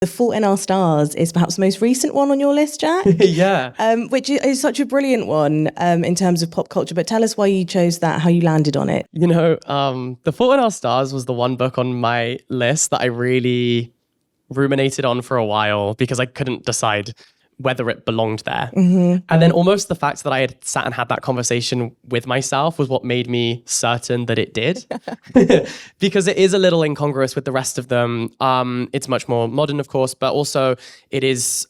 The Fault in Our Stars is perhaps the most recent one on your list, Jack. Yeah. Which is such a brilliant one in terms of pop culture. But tell us why you chose that, how you landed on it. You know, The Fault in Our Stars was the one book on my list that I really ruminated on for a while because I couldn't decide whether it belonged there. And then almost the fact that I had sat and had that conversation with myself was what made me certain that it did. Because it is a little incongruous with the rest of them. It's much more modern, of course, but also it is,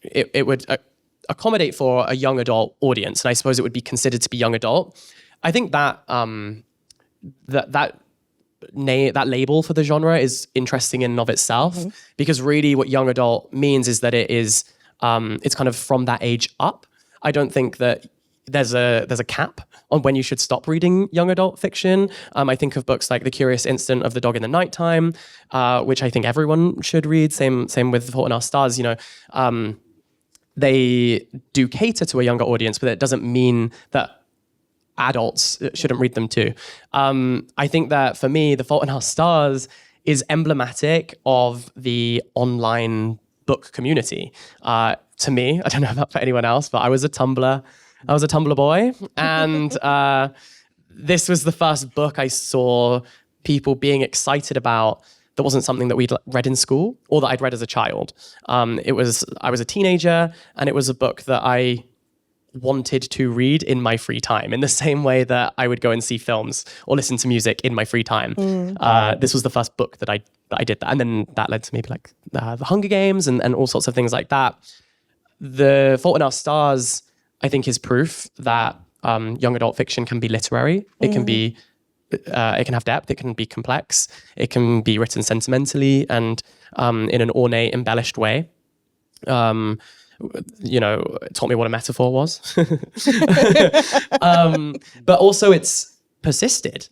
it would accommodate for a young adult audience. And I suppose it would be considered to be young adult. I think that that label for the genre is interesting in and of itself, because really what young adult means is that it is it's kind of from that age up. I don't think that there's a cap on when you should stop reading young adult fiction. I think of books like The Curious Incident of the Dog in the Nighttime, which I think everyone should read. Same with The Fault in Our Stars. You know, they do cater to a younger audience, but it doesn't mean that adults shouldn't read them too. I think that for me, The Fault in Our Stars is emblematic of the online book community. To me, I don't know about for anyone else, but I was a Tumblr boy. And this was the first book I saw people being excited about that wasn't something that we'd read in school or that I'd read as a child. I was a teenager, and it was a book that I wanted to read in my free time, in the same way that I would go and see films or listen to music in my free time. This was the first book that I did that. And then that led to maybe like The Hunger Games and all sorts of things like that. The Fault in Our Stars, I think, is proof that young adult fiction can be literary. It can be, it can have depth. It can be complex. It can be written sentimentally and in an ornate, embellished way. You know, it taught me what a metaphor was. But also it's persisted.